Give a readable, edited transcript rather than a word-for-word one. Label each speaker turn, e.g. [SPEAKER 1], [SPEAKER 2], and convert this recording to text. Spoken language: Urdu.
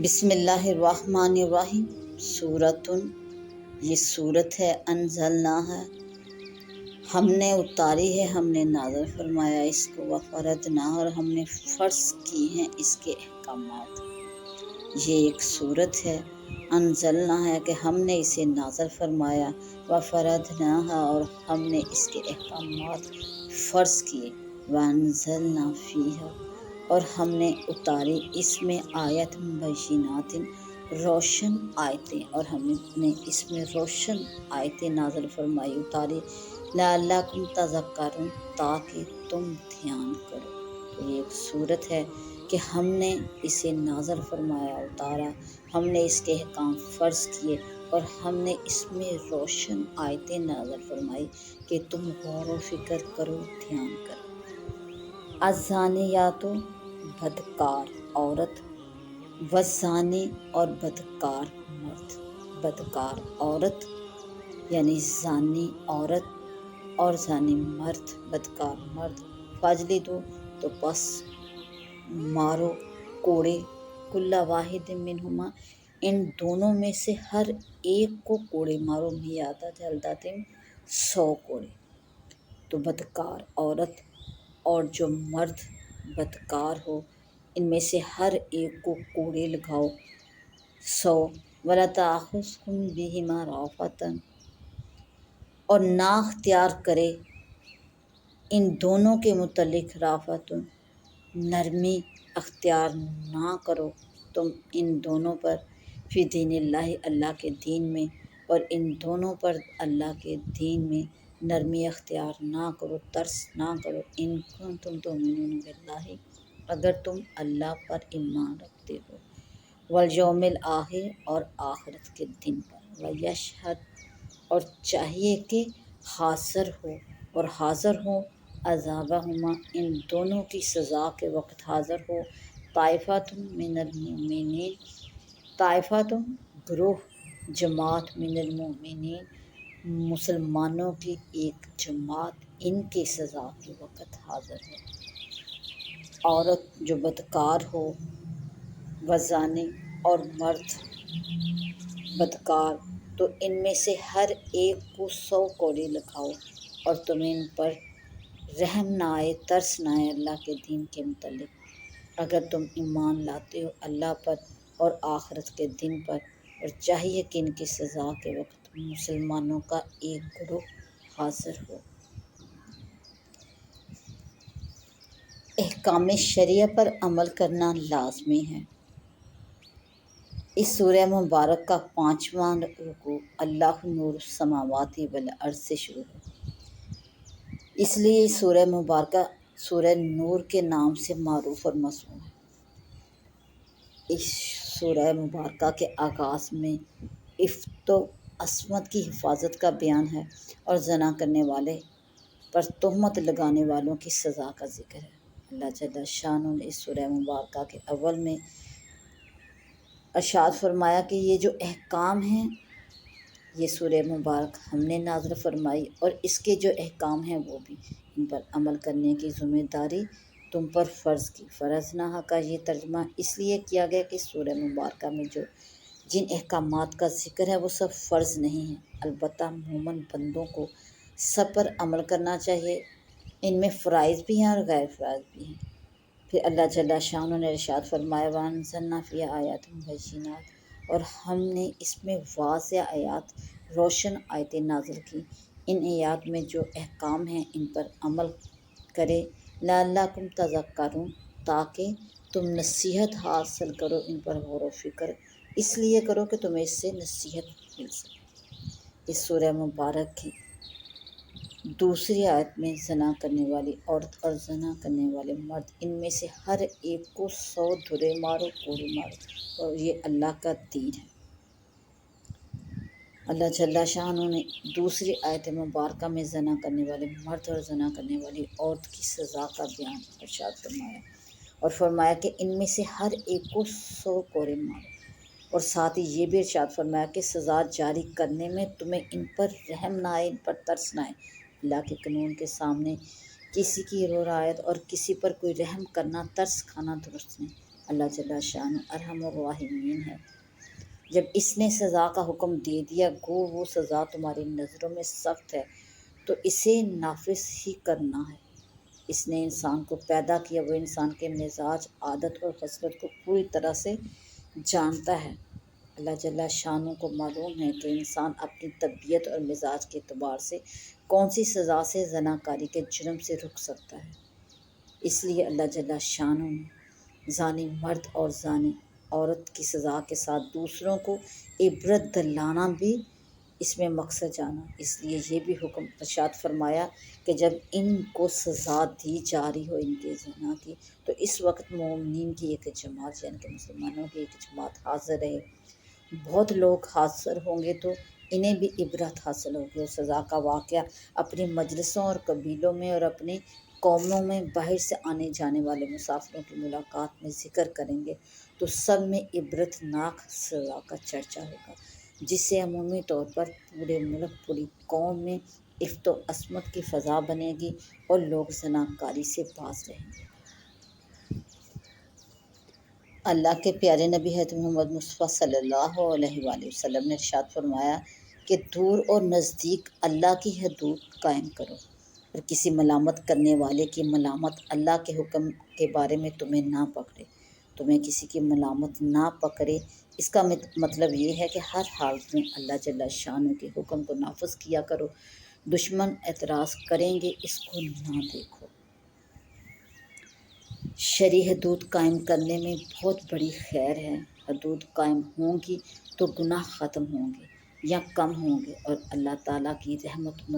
[SPEAKER 1] بسم اللہ الرحمن الرحیم۔ سورۃ، یہ صورت ہے انزلنا ہے، ہم نے اتاری ہے، ہم نے نازل فرمایا اس کو، وفرضنا، اور ہم نے فرض کی ہیں اس کے احکامات۔ یہ ایک صورت ہے، انزلنا ہے کہ ہم نے اسے نازل فرمایا، وفرضنا، اور ہم نے اس کے احکامات فرض کیے، وانزلنا فیہا، اور ہم نے اتاری اس میں آیت بینات، روشن آیتیں، اور ہم نے اس میں روشن آیتیں نازل فرمائی، اتاری، لعلکم تذکرون، تاکہ تم دھیان کرو۔ تو یہ ایک صورت ہے کہ ہم نے اسے نازل فرمایا، اتارا، ہم نے اس کے احکام فرض کیے، اور ہم نے اس میں روشن آیتیں نازل فرمائی کہ تم غور و فکر کرو، دھیان کرو۔ الزانیات، بدکار عورت، والزانی، اور بدکار مرد۔ بدکار عورت یعنی زانی عورت اور زانی مرد، بدکار مرد، فاجلدو، تو پس مارو، کوڑے، کل واحد منہما، ان دونوں میں سے ہر ایک کو کوڑے مارو، میادہ جلداتم، 100 کوڑے۔ تو بدکار عورت اور جو مرد بدکار ہو، ان میں سے ہر ایک کو کوڑے لگاؤ، 100۔ وَلَا تَأْخُذْكُم بِهِمَا رَأْفَةٌ، اور نہ اختیار کرے ان دونوں کے متعلق رأفت، نرمی اختیار نہ کرو تم ان دونوں پر، فی دین اللہ، اللہ کے دین میں، اور ان دونوں پر اللہ کے دین میں نرمی اختیار نہ کرو، ترس نہ کرو، ان کنتم تؤمنون باللہ، اگر تم اللہ پر ایمان رکھتے ہو، والیوم الآخر، اور آخرت کے دن پر، ویشہد، اور چاہیے کہ حاضر ہو اور حاضر ہو، عذابہما، ان دونوں کی سزا کے وقت حاضر ہو، طائفۃ من المؤمنین، طائفۃ، گروہ، جماعت، من المؤمنین، مسلمانوں کی ایک جماعت، ان کی سزا کے وقت حاضر ہو۔ عورت جو بدکار ہو، وزانی، اور مرد بدکار، تو ان میں سے ہر ایک کو 100 کوڑے لگاؤ، اور تمہیں ان پر رحم نہ آئے، ترس نہ آئے اللہ کے دین کے متعلق، اگر تم ایمان لاتے ہو اللہ پر اور آخرت کے دن پر، اور چاہیے کہ ان کی سزا کے وقت مسلمانوں کا ایک گروہ حاضر ہو۔ احکام شرعیہ پر عمل کرنا لازمی ہے۔ اس سورہ مبارک کا 5واں رکوع اللہ نور السماوات والارض سے شروع ہے، اس لیے اس سورہ مبارکہ سورہ نور کے نام سے معروف اور مشہور ہے۔ اس سورہ مبارکہ کے آغاز میں عفت و عصمت کی حفاظت کا بیان ہے، اور زنا کرنے والے پر تہمت لگانے والوں کی سزا کا ذکر ہے۔ اللہ جل شانہ نے اس سورہ مبارکہ کے اول میں ارشاد فرمایا کہ یہ جو احکام ہیں، یہ سورہ مبارک ہم نے نازل فرمائی، اور اس کے جو احکام ہیں وہ بھی، ان پر عمل کرنے کی ذمہ داری تم پر فرض کی۔ فرضنا کا یہ ترجمہ اس لیے کیا گیا کہ سورہ مبارکہ میں جن احکامات کا ذکر ہے وہ سب فرض نہیں ہیں، البتہ مومن بندوں کو سب پر عمل کرنا چاہیے، ان میں فرائض بھی ہیں اور غیر فرائض بھی ہیں۔ پھر اللہ جل شانہ نے ارشاد فرمایا، وَأَنزَلْنَا فِيهَا آیَاتٍ بَیِّنَاتٍ، اور ہم نے اس میں واضح آیات، روشن آیتیں نازل کی، ان آیات میں جو احکام ہیں ان پر عمل کرے، لعلکم تذکرون، تاکہ تم نصیحت حاصل کرو، ان پر غور و فکر اس لیے کرو کہ تمہیں اس سے نصیحت مل سکے۔ اس سورہ مبارک کی دوسری آیت میں زنا کرنے والی عورت اور زنا کرنے والے مرد، ان میں سے ہر ایک کو 100 دھرے مارو، کوڑے مارو، اور یہ اللہ کا دین ہے۔ اللہ جل شانہ نے دوسری آیت مبارکہ میں زنا کرنے والے مرد اور زنا کرنے والی عورت کی سزا کا بیان ارشاد فرمایا، اور فرمایا کہ ان میں سے ہر ایک کو 100 کوڑے مارو، اور ساتھ ہی یہ بھی ارشاد فرمایا کہ سزا جاری کرنے میں تمہیں ان پر رحم نہ آئے، ان پر ترس نہ آئے۔ اللہ کے قانون کے سامنے کسی کی رو رعایت اور کسی پر کوئی رحم کرنا، ترس کھانا درست نہیں۔ اللہ جل شان ارحم الراحمین ہے۔ جب اس نے سزا کا حکم دے دیا، گو وہ سزا تمہاری نظروں میں سخت ہے تو اسے نافذ ہی کرنا ہے۔ اس نے انسان کو پیدا کیا، وہ انسان کے مزاج، عادت اور خصلت کو پوری طرح سے جانتا ہے۔ اللہ جل شانہ کو معلوم ہے کہ انسان اپنی طبیعت اور مزاج کے اعتبار سے کون سی سزا سے زناکاری کے جرم سے رک سکتا ہے۔ اس لیے اللہ جل شانہ نے زانی مرد اور زانی عورت کی سزا کے ساتھ دوسروں کو عبرت دلانا بھی اس میں مقصد جانا۔ اس لیے یہ بھی حکم ارشاد فرمایا کہ جب ان کو سزا دی جا رہی ہو ان کے زنا کی، تو اس وقت مومنین کی ایک جماعت یعنی کہ مسلمانوں کی ایک جماعت حاضر رہے۔ بہت لوگ حاضر ہوں گے تو انہیں بھی عبرت حاصل ہوگی، اور سزا کا واقعہ اپنی مجلسوں اور قبیلوں میں اور اپنی قوموں میں باہر سے آنے جانے والے مسافروں کی ملاقات میں ذکر کریں گے تو سب میں عبرت ناک سزا کا چرچا ہوگا، جس سے عمومی طور پر پورے ملک، پوری قوم میں عفت و عصمت کی فضا بنے گی اور لوگ زناکاری سے باز رہیں گے۔ اللہ کے پیارے نبی حضرت محمد مصطفیٰ صلی اللہ علیہ وآلہ وسلم نے ارشاد فرمایا کہ دور اور نزدیک اللہ کی حدود قائم کرو، اور کسی ملامت کرنے والے کی ملامت اللہ کے حکم کے بارے میں تمہیں نہ پکڑے، تمہیں کسی کی ملامت نہ پکڑے۔ اس کا مطلب یہ ہے کہ ہر حالت میں اللہ جل شانہ کے حکم کو نافذ کیا کرو۔ دشمن اعتراض کریں گے، اس کو نہ دیکھو۔ شرعی حدود قائم کرنے میں بہت بڑی خیر ہے۔ حدود قائم ہوں گی تو گناہ ختم ہوں گے یا کم ہوں گے، اور اللہ تعالیٰ کی رحمت